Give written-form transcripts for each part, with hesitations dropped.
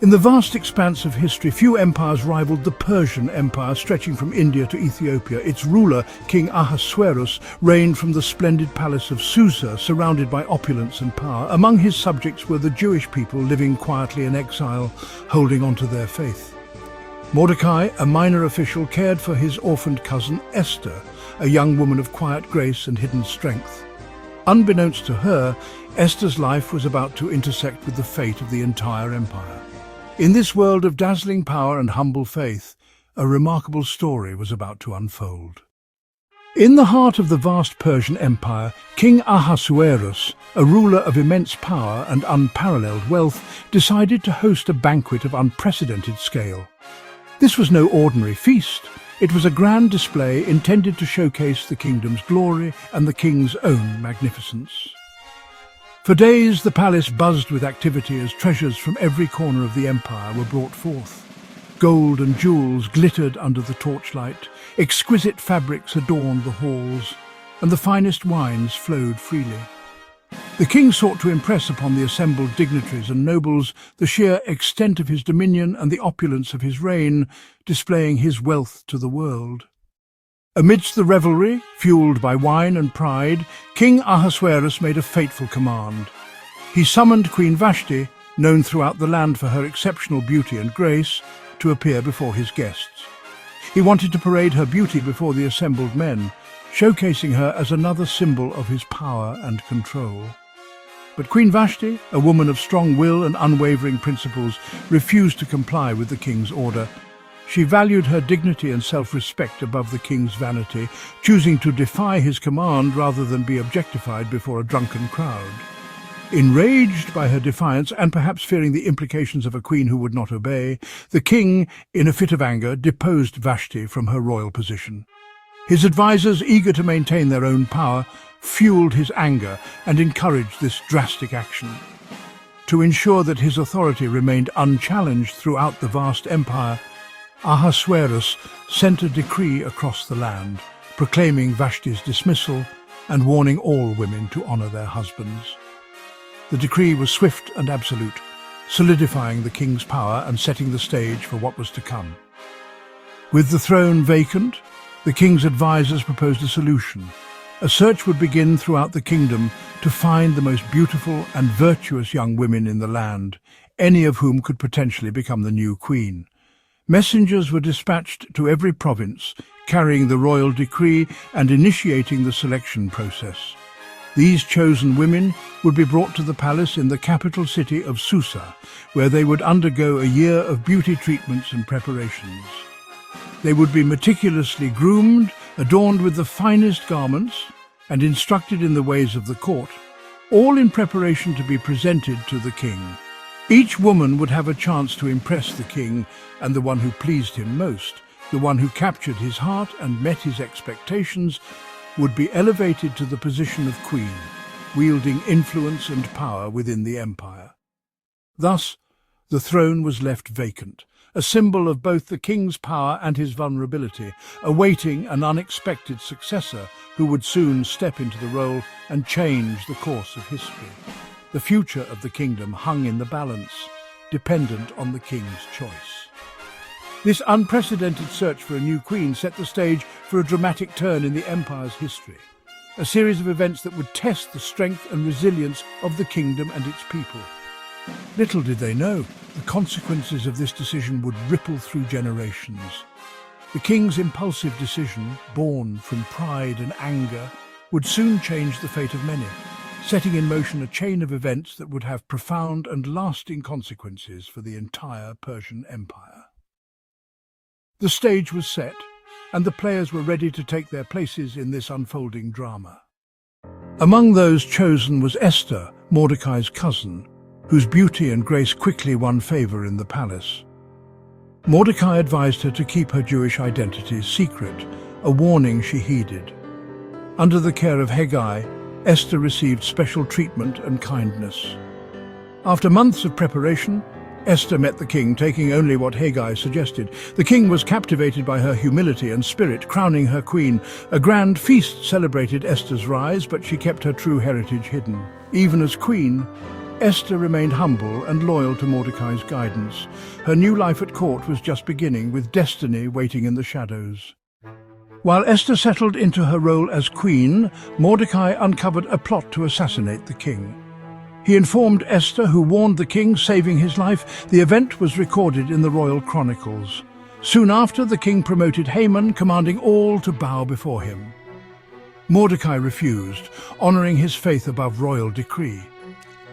In the vast expanse of history, few empires rivaled the Persian Empire, stretching from India to Ethiopia. Its ruler, King Ahasuerus, reigned from the splendid palace of Susa, surrounded by opulence and power. Among his subjects were the Jewish people living quietly in exile, holding on to their faith. Mordecai, a minor official, cared for his orphaned cousin Esther, a young woman of quiet grace and hidden strength. Unbeknownst to her, Esther's life was about to intersect with the fate of the entire empire. In this world of dazzling power and humble faith, a remarkable story was about to unfold. In the heart of the vast Persian Empire, King Ahasuerus, a ruler of immense power and unparalleled wealth, decided to host a banquet of unprecedented scale. This was no ordinary feast. It was a grand display intended to showcase the kingdom's glory and the king's own magnificence. For days, the palace buzzed with activity as treasures from every corner of the empire were brought forth. Gold and jewels glittered under the torchlight, exquisite fabrics adorned the halls, and the finest wines flowed freely. The king sought to impress upon the assembled dignitaries and nobles the sheer extent of his dominion and the opulence of his reign, displaying his wealth to the world. Amidst the revelry, fueled by wine and pride, King Ahasuerus made a fateful command. He summoned Queen Vashti, known throughout the land for her exceptional beauty and grace, to appear before his guests. He wanted to parade her beauty before the assembled men, showcasing her as another symbol of his power and control. But Queen Vashti, a woman of strong will and unwavering principles, refused to comply with the king's order. She valued her dignity and self-respect above the king's vanity, choosing to defy his command rather than be objectified before a drunken crowd. Enraged by her defiance, and perhaps fearing the implications of a queen who would not obey, the king, in a fit of anger, deposed Vashti from her royal position. His advisors, eager to maintain their own power, fueled his anger and encouraged this drastic action. To ensure that his authority remained unchallenged throughout the vast empire, Ahasuerus sent a decree across the land, proclaiming Vashti's dismissal and warning all women to honor their husbands. The decree was swift and absolute, solidifying the king's power and setting the stage for what was to come. With the throne vacant, the king's advisors proposed a solution. A search would begin throughout the kingdom to find the most beautiful and virtuous young women in the land, any of whom could potentially become the new queen. Messengers were dispatched to every province, carrying the royal decree and initiating the selection process. These chosen women would be brought to the palace in the capital city of Susa, where they would undergo a year of beauty treatments and preparations. They would be meticulously groomed, adorned with the finest garments, and instructed in the ways of the court, all in preparation to be presented to the king. Each woman would have a chance to impress the king, and the one who pleased him most, the one who captured his heart and met his expectations, would be elevated to the position of queen, wielding influence and power within the empire. Thus, the throne was left vacant, a symbol of both the king's power and his vulnerability, awaiting an unexpected successor who would soon step into the role and change the course of history. The future of the kingdom hung in the balance, dependent on the king's choice. This unprecedented search for a new queen set the stage for a dramatic turn in the empire's history, a series of events that would test the strength and resilience of the kingdom and its people. Little did they know, the consequences of this decision would ripple through generations. The king's impulsive decision, born from pride and anger, would soon change the fate of many, setting in motion a chain of events that would have profound and lasting consequences for the entire Persian Empire. The stage was set, and the players were ready to take their places in this unfolding drama. Among those chosen was Esther, Mordecai's cousin, whose beauty and grace quickly won favor in the palace. Mordecai advised her to keep her Jewish identity secret, a warning she heeded. Under the care of Hegai, Esther received special treatment and kindness. After months of preparation, Esther met the king, taking only what Hegai suggested. The king was captivated by her humility and spirit, crowning her queen. A grand feast celebrated Esther's rise, but she kept her true heritage hidden. Even as queen, Esther remained humble and loyal to Mordecai's guidance. Her new life at court was just beginning, with destiny waiting in the shadows. While Esther settled into her role as queen, Mordecai uncovered a plot to assassinate the king. He informed Esther, who warned the king, saving his life. The event was recorded in the royal chronicles. Soon after, the king promoted Haman, commanding all to bow before him. Mordecai refused, honoring his faith above royal decree.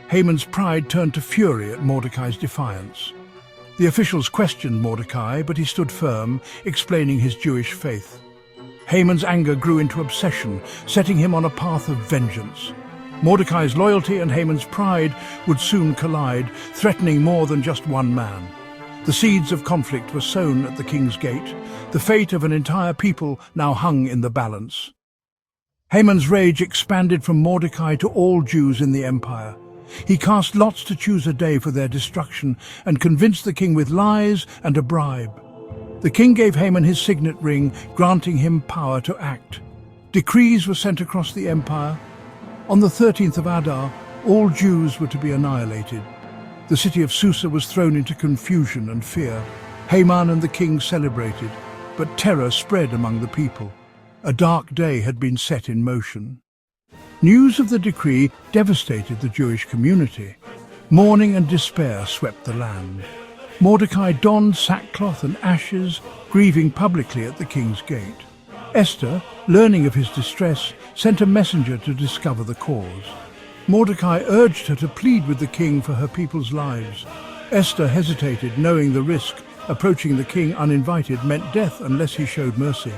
Haman's pride turned to fury at Mordecai's defiance. The officials questioned Mordecai, but he stood firm, explaining his Jewish faith. Haman's anger grew into obsession, setting him on a path of vengeance. Mordecai's loyalty and Haman's pride would soon collide, threatening more than just one man. The seeds of conflict were sown at the king's gate. The fate of an entire people now hung in the balance. Haman's rage expanded from Mordecai to all Jews in the empire. He cast lots to choose a day for their destruction and convinced the king with lies and a bribe. The king gave Haman his signet ring, granting him power to act. Decrees were sent across the empire. On the 13th of Adar, all Jews were to be annihilated. The city of Susa was thrown into confusion and fear. Haman and the king celebrated, but terror spread among the people. A dark day had been set in motion. News of the decree devastated the Jewish community. Mourning and despair swept the land. Mordecai donned sackcloth and ashes, grieving publicly at the king's gate. Esther, learning of his distress, sent a messenger to discover the cause. Mordecai urged her to plead with the king for her people's lives. Esther hesitated, knowing the risk. Approaching the king uninvited meant death unless he showed mercy.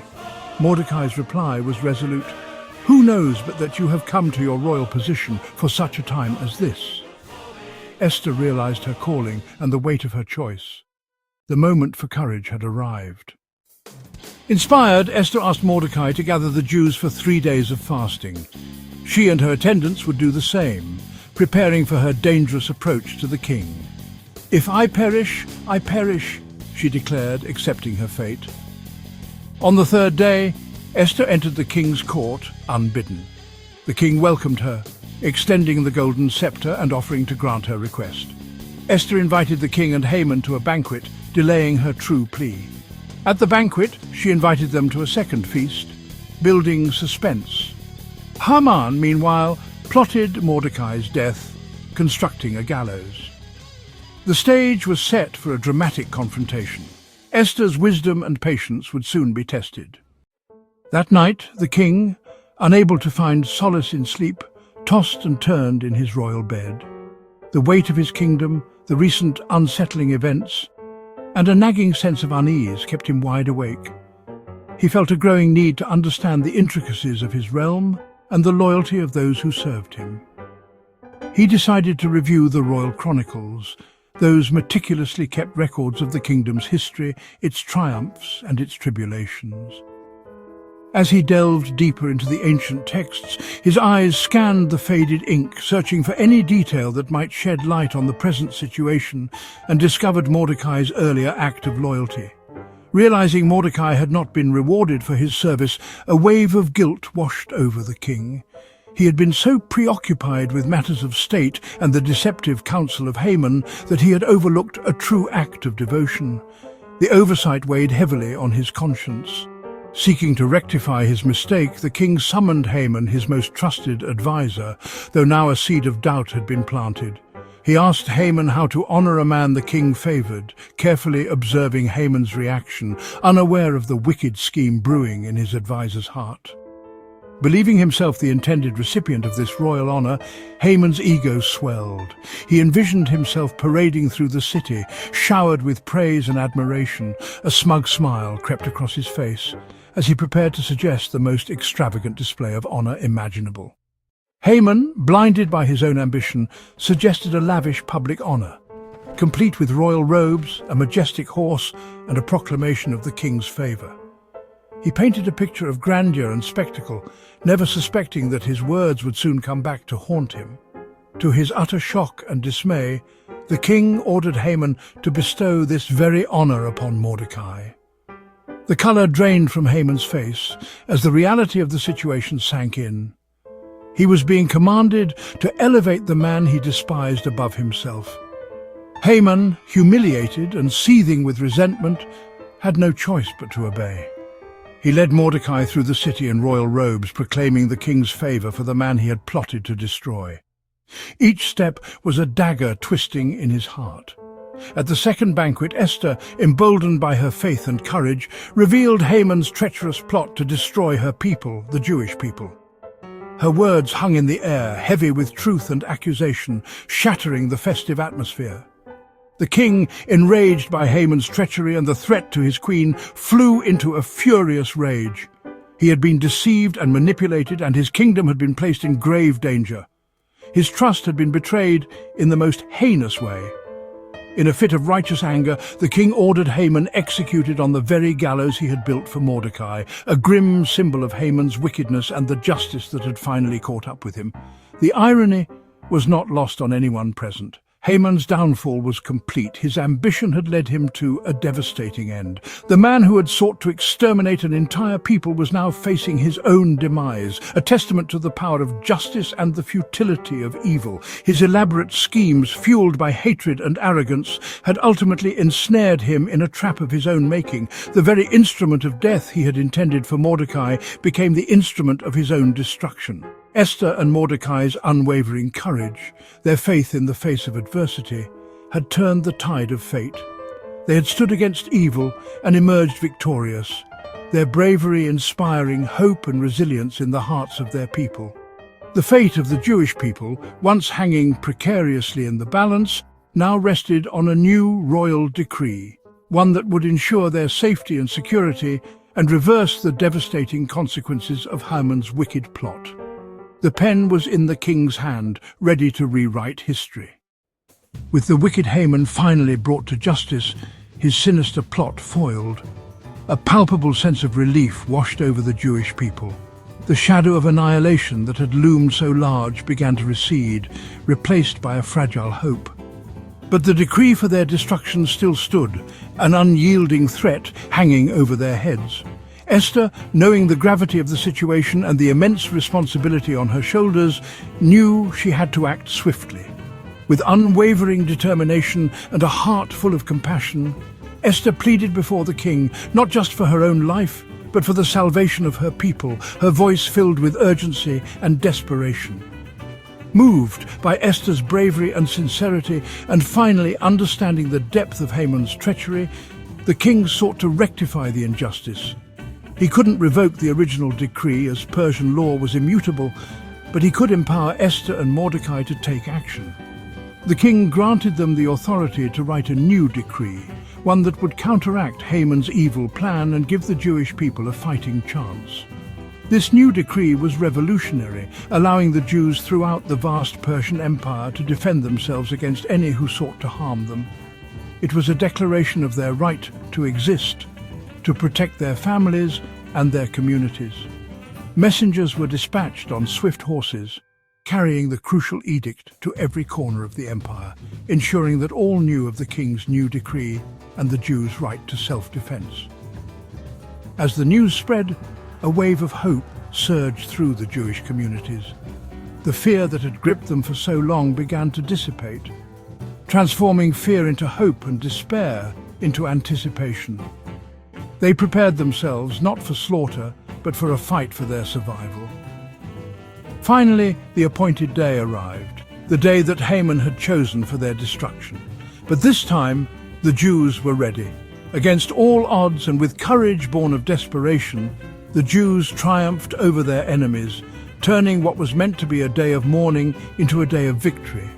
Mordecai's reply was resolute. "Who knows but that you have come to your royal position for such a time as this?" Esther realized her calling and the weight of her choice. The moment for courage had arrived. Inspired, Esther asked Mordecai to gather the Jews for 3 days of fasting. She and her attendants would do the same, preparing for her dangerous approach to the king. "If I perish, I perish," she declared, accepting her fate. On the 3rd day, Esther entered the king's court unbidden. The king welcomed her, extending the golden scepter and offering to grant her request. Esther invited the king and Haman to a banquet, delaying her true plea. At the banquet, she invited them to a second feast, building suspense. Haman, meanwhile, plotted Mordecai's death, constructing a gallows. The stage was set for a dramatic confrontation. Esther's wisdom and patience would soon be tested. That night, the king, unable to find solace in sleep, tossed and turned in his royal bed. The weight of his kingdom, the recent unsettling events, and a nagging sense of unease kept him wide awake. He felt a growing need to understand the intricacies of his realm and the loyalty of those who served him. He decided to review the royal chronicles, those meticulously kept records of the kingdom's history, its triumphs and its tribulations. As he delved deeper into the ancient texts, his eyes scanned the faded ink, searching for any detail that might shed light on the present situation, and discovered Mordecai's earlier act of loyalty. Realizing Mordecai had not been rewarded for his service, a wave of guilt washed over the king. He had been so preoccupied with matters of state and the deceptive counsel of Haman that he had overlooked a true act of devotion. The oversight weighed heavily on his conscience. Seeking to rectify his mistake, the king summoned Haman, his most trusted advisor, though now a seed of doubt had been planted. He asked Haman how to honor a man the king favored, carefully observing Haman's reaction, unaware of the wicked scheme brewing in his advisor's heart. Believing himself the intended recipient of this royal honor, Haman's ego swelled. He envisioned himself parading through the city, showered with praise and admiration. A smug smile crept across his face as he prepared to suggest the most extravagant display of honor imaginable. Haman, blinded by his own ambition, suggested a lavish public honor, complete with royal robes, a majestic horse, and a proclamation of the king's favor. He painted a picture of grandeur and spectacle, never suspecting that his words would soon come back to haunt him. To his utter shock and dismay, the king ordered Haman to bestow this very honor upon Mordecai. The color drained from Haman's face as the reality of the situation sank in. He was being commanded to elevate the man he despised above himself. Haman, humiliated and seething with resentment, had no choice but to obey. He led Mordecai through the city in royal robes, proclaiming the king's favor for the man he had plotted to destroy. Each step was a dagger twisting in his heart. At the second banquet, Esther, emboldened by her faith and courage, revealed Haman's treacherous plot to destroy her people, the Jewish people. Her words hung in the air, heavy with truth and accusation, shattering the festive atmosphere. The king, enraged by Haman's treachery and the threat to his queen, flew into a furious rage. He had been deceived and manipulated, and his kingdom had been placed in grave danger. His trust had been betrayed in the most heinous way. In a fit of righteous anger, the king ordered Haman executed on the very gallows he had built for Mordecai, a grim symbol of Haman's wickedness and the justice that had finally caught up with him. The irony was not lost on anyone present. Haman's downfall was complete. His ambition had led him to a devastating end. The man who had sought to exterminate an entire people was now facing his own demise, a testament to the power of justice and the futility of evil. His elaborate schemes, fueled by hatred and arrogance, had ultimately ensnared him in a trap of his own making. The very instrument of death he had intended for Mordecai became the instrument of his own destruction. Esther and Mordecai's unwavering courage, their faith in the face of adversity, had turned the tide of fate. They had stood against evil and emerged victorious, their bravery inspiring hope and resilience in the hearts of their people. The fate of the Jewish people, once hanging precariously in the balance, now rested on a new royal decree, one that would ensure their safety and security and reverse the devastating consequences of Haman's wicked plot. The pen was in the king's hand, ready to rewrite history. With the wicked Haman finally brought to justice, his sinister plot foiled, a palpable sense of relief washed over the Jewish people. The shadow of annihilation that had loomed so large began to recede, replaced by a fragile hope. But the decree for their destruction still stood, an unyielding threat hanging over their heads. Esther, knowing the gravity of the situation and the immense responsibility on her shoulders, knew she had to act swiftly. With unwavering determination and a heart full of compassion, Esther pleaded before the king, not just for her own life, but for the salvation of her people, her voice filled with urgency and desperation. Moved by Esther's bravery and sincerity, and finally understanding the depth of Haman's treachery, the king sought to rectify the injustice. He couldn't revoke the original decree, as Persian law was immutable, but he could empower Esther and Mordecai to take action. The king granted them the authority to write a new decree, one that would counteract Haman's evil plan and give the Jewish people a fighting chance. This new decree was revolutionary, allowing the Jews throughout the vast Persian Empire to defend themselves against any who sought to harm them. It was a declaration of their right to exist, to protect their families and their communities. Messengers were dispatched on swift horses, carrying the crucial edict to every corner of the empire, ensuring that all knew of the king's new decree and the Jews' right to self-defense. As the news spread, a wave of hope surged through the Jewish communities. The fear that had gripped them for so long began to dissipate, transforming fear into hope and despair into anticipation. They prepared themselves not for slaughter, but for a fight for their survival. Finally, the appointed day arrived, the day that Haman had chosen for their destruction. But this time, the Jews were ready. Against all odds and with courage born of desperation, the Jews triumphed over their enemies, turning what was meant to be a day of mourning into a day of victory.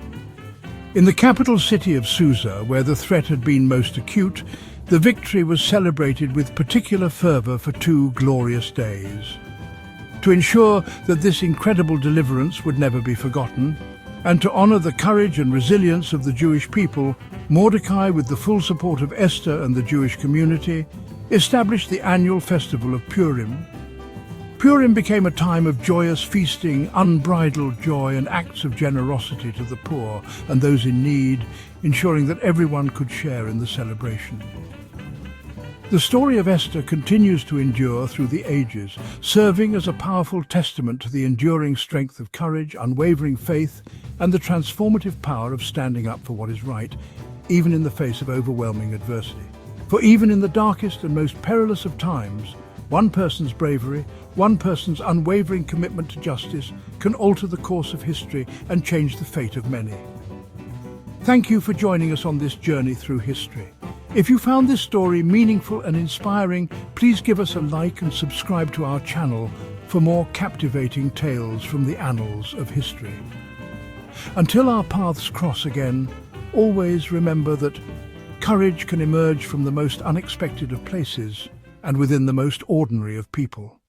In the capital city of Susa, where the threat had been most acute, the victory was celebrated with particular fervor for 2 glorious days. To ensure that this incredible deliverance would never be forgotten, and to honor the courage and resilience of the Jewish people, Mordecai, with the full support of Esther and the Jewish community, established the annual festival of Purim. Purim became a time of joyous feasting, unbridled joy, and acts of generosity to the poor and those in need, ensuring that everyone could share in the celebration. The story of Esther continues to endure through the ages, serving as a powerful testament to the enduring strength of courage, unwavering faith, and the transformative power of standing up for what is right, even in the face of overwhelming adversity. For even in the darkest and most perilous of times, one person's bravery, one person's unwavering commitment to justice can alter the course of history and change the fate of many. Thank you for joining us on this journey through history. If you found this story meaningful and inspiring, please give us a like and subscribe to our channel for more captivating tales from the annals of history. Until our paths cross again, always remember that courage can emerge from the most unexpected of places and within the most ordinary of people.